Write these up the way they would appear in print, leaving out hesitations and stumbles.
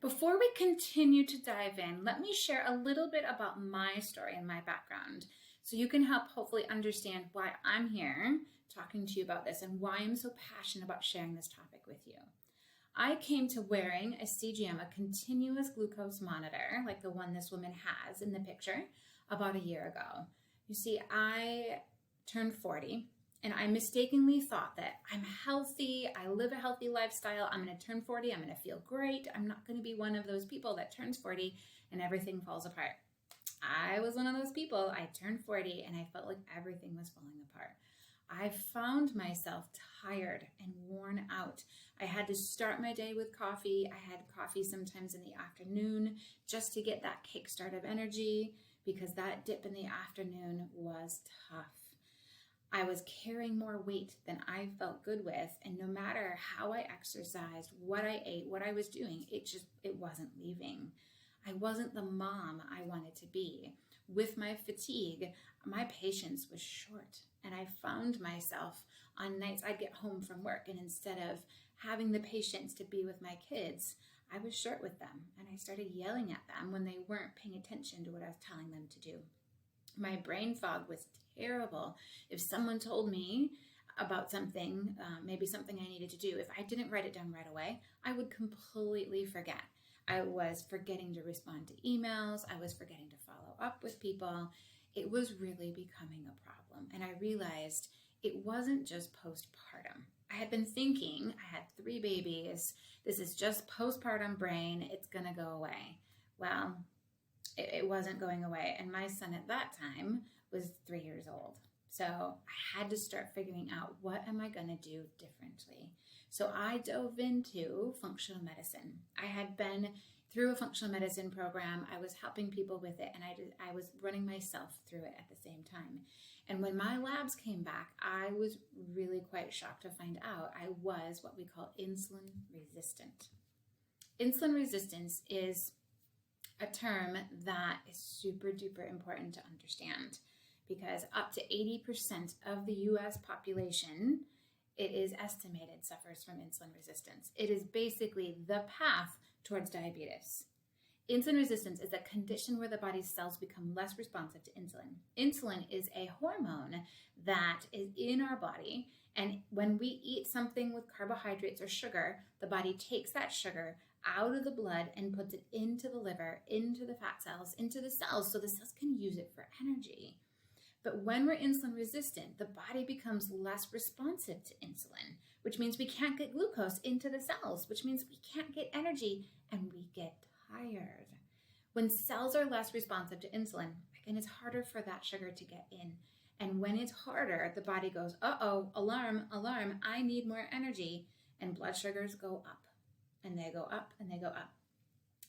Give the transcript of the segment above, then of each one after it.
Before we continue to dive in, let me share a little bit about my story and my background so you can help hopefully understand why I'm here talking to you about this and why I'm so passionate about sharing this topic with you. I came to wearing a CGM, a continuous glucose monitor, like the one this woman has in the picture, about a year ago. You see, I turned 40 and I mistakenly thought that I'm healthy, I live a healthy lifestyle, I'm going to turn 40, I'm going to feel great, I'm not going to be one of those people that turns 40 and everything falls apart. I was one of those people. I turned 40 and I felt like everything was falling apart. I found myself tired and worn out. I had to start my day with coffee. I had coffee sometimes in the afternoon just to get that kickstart of energy because that dip in the afternoon was tough. I was carrying more weight than I felt good with, and no matter how I exercised, what I ate, what I was doing, it wasn't leaving. I wasn't the mom I wanted to be. With my fatigue, my patience was short, and I found myself on nights I'd get home from work, and instead of having the patience to be with my kids, I was short with them, and I started yelling at them when they weren't paying attention to what I was telling them to do. My brain fog was terrible. If someone told me about something, maybe something I needed to do, if I didn't write it down right away, I would completely forget. I was forgetting to respond to emails. I was forgetting to follow up with people. It was really becoming a problem. And I realized it wasn't just postpartum. I had been thinking, I had 3 babies. This is just postpartum brain. It's going to go away. Well, it wasn't going away. And my son at that time was 3 years old. So I had to start figuring out, what am I going to do differently? So I dove into functional medicine. I had been through a functional medicine program. I was helping people with it, and I was running myself through it at the same time. And when my labs came back, I was really quite shocked to find out I was what we call insulin resistant. Insulin resistance is a term that is super duper important to understand, because up to 80% of the US population, it is estimated, suffers from insulin resistance. It is basically the path towards diabetes. Insulin resistance is a condition where the body's cells become less responsive to insulin. Insulin is a hormone that is in our body, and when we eat something with carbohydrates or sugar, the body takes that sugar out of the blood and puts it into the liver, into the fat cells, into the cells, so the cells can use it for energy. But when we're insulin resistant, the body becomes less responsive to insulin, which means we can't get glucose into the cells, which means we can't get energy, and we get tired. When cells are less responsive to insulin, again, it's harder for that sugar to get in. And when it's harder, the body goes, uh-oh, alarm, alarm, I need more energy. And blood sugars go up, and they go up, and they go up.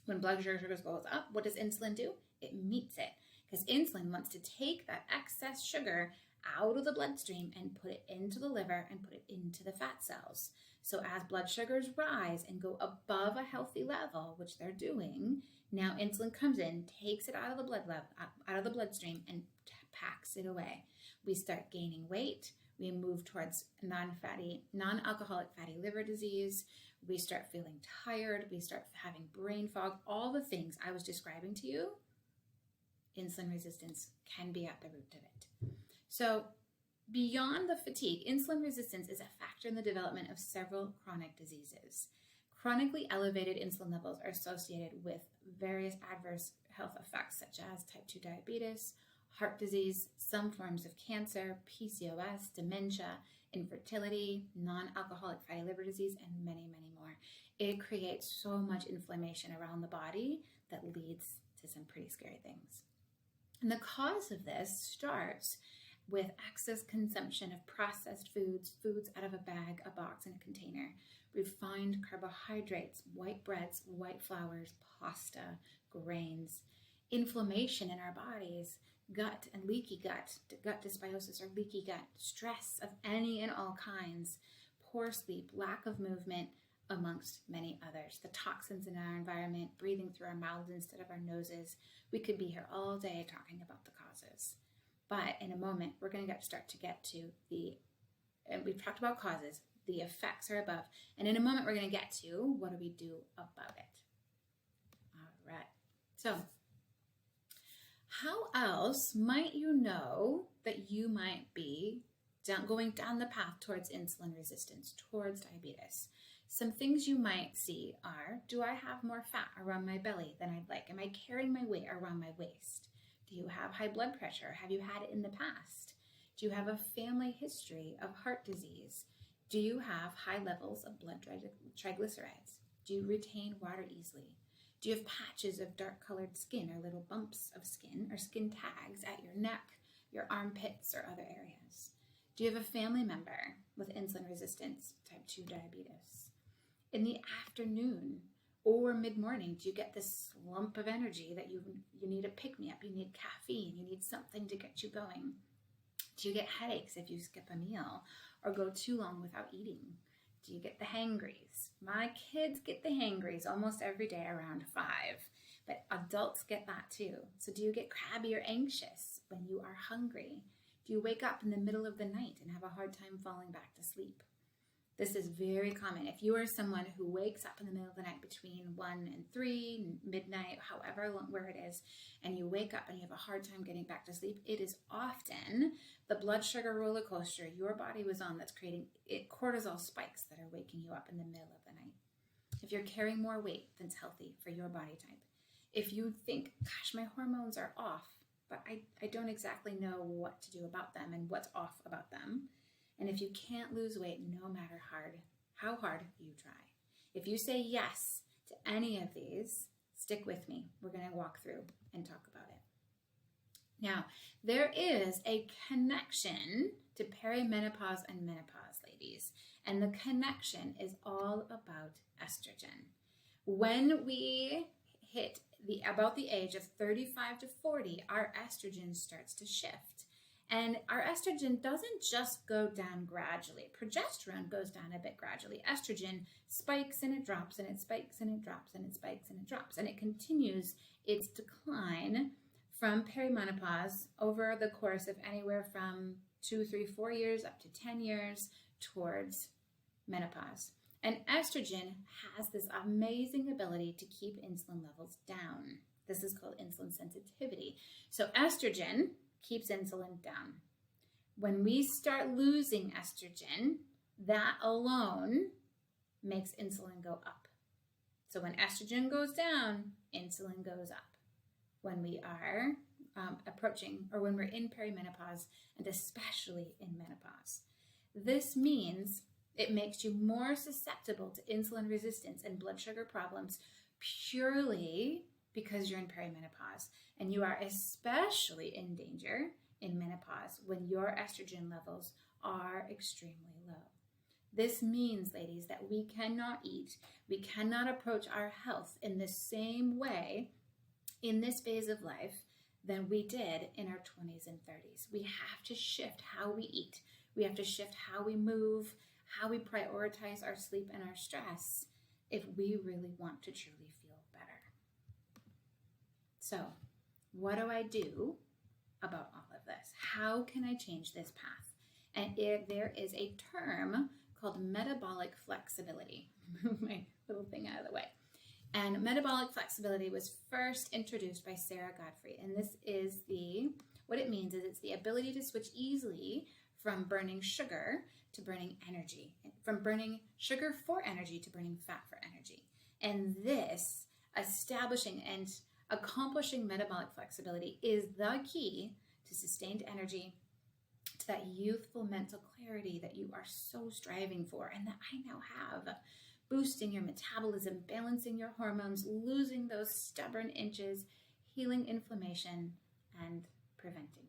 When blood sugars goes up, what does insulin do? It meets it. Because insulin wants to take that excess sugar out of the bloodstream and put it into the liver and put it into the fat cells. So as blood sugars rise and go above a healthy level, which they're doing, now insulin comes in, takes it out of the bloodstream, and packs it away. We start gaining weight. We move towards non-alcoholic fatty liver disease. We start feeling tired. We start having brain fog. All the things I was describing to you, insulin resistance can be at the root of it. So beyond the fatigue, insulin resistance is a factor in the development of several chronic diseases. Chronically elevated insulin levels are associated with various adverse health effects, such as type 2 diabetes, heart disease, some forms of cancer, PCOS, dementia, infertility, non-alcoholic fatty liver disease, and many, many more. It creates so much inflammation around the body that leads to some pretty scary things. And the cause of this starts with excess consumption of processed foods out of a bag, a box, and a container, refined carbohydrates, white breads, white flours, pasta, grains, inflammation in our bodies, gut and leaky gut dysbiosis or leaky gut, stress of any and all kinds, poor sleep, lack of movement, amongst many others. The toxins in our environment, breathing through our mouths instead of our noses. We could be here all day talking about the causes. But in a moment, we're going to start to get to and we've talked about causes, the effects are above. And in a moment, we're going to get to what do we do about it. regret. So how else might you know that you might be going down the path towards insulin resistance, towards diabetes? Some things you might see are, do I have more fat around my belly than I'd like? Am I carrying my weight around my waist? Do you have high blood pressure? Have you had it in the past? Do you have a family history of heart disease? Do you have high levels of blood triglycerides? Do you retain water easily? Do you have patches of dark colored skin or little bumps of skin or skin tags at your neck, your armpits, or other areas? Do you have a family member with insulin resistance, type 2 diabetes? In the afternoon or mid-morning, do you get this slump of energy that you need a pick-me-up, you need caffeine, you need something to get you going? Do you get headaches if you skip a meal or go too long without eating? Do you get the hangries? My kids get the hangries almost every day around 5, but adults get that too. So do you get crabby or anxious when you are hungry? Do you wake up in the middle of the night and have a hard time falling back to sleep? This is very common. If you are someone who wakes up in the middle of the night between 1 and 3, midnight, however long, where it is, and you wake up and you have a hard time getting back to sleep, it is often the blood sugar roller coaster your body was on that's creating cortisol spikes that are waking you up in the middle of the night. If you're carrying more weight than's healthy for your body type, if you think, gosh, my hormones are off, but I don't exactly know what to do about them and what's off about them. And if you can't lose weight, no matter how hard you try, if you say yes to any of these, stick with me. We're going to walk through and talk about it. Now, there is a connection to perimenopause and menopause, ladies. And the connection is all about estrogen. When we hit about the age of 35 to 40, our estrogen starts to shift. And our estrogen doesn't just go down gradually. Progesterone goes down a bit gradually. Estrogen spikes and it drops and it spikes and it drops and it spikes and it drops. And it continues its decline from perimenopause over the course of anywhere from 2, 3, 4 years up to 10 years towards menopause. And estrogen has this amazing ability to keep insulin levels down. This is called insulin sensitivity. So estrogen keeps insulin down. When we start losing estrogen, that alone makes insulin go up. So when estrogen goes down, insulin goes up. When we are approaching, or when we're in perimenopause, and especially in menopause. This means it makes you more susceptible to insulin resistance and blood sugar problems purely because you're in perimenopause, and you are especially in danger in menopause when your estrogen levels are extremely low. This means, ladies, that we cannot eat, we cannot approach our health in the same way in this phase of life than we did in our 20s and 30s. We have to shift how we eat. We have to shift how we move, how we prioritize our sleep and our stress if we really want to truly feel better. So, what do I do about all of this? How can I change this path? And there is a term called metabolic flexibility. Move my little thing out of the way. And metabolic flexibility was first introduced by Sarah Godfrey. And this is what it means is it's the ability to switch easily from burning sugar to burning energy, from burning sugar for energy to burning fat for energy. And this establishing and accomplishing metabolic flexibility is the key to sustained energy, to that youthful mental clarity that you are so striving for and that I now have. Boosting your metabolism, balancing your hormones, losing those stubborn inches, healing inflammation, and preventing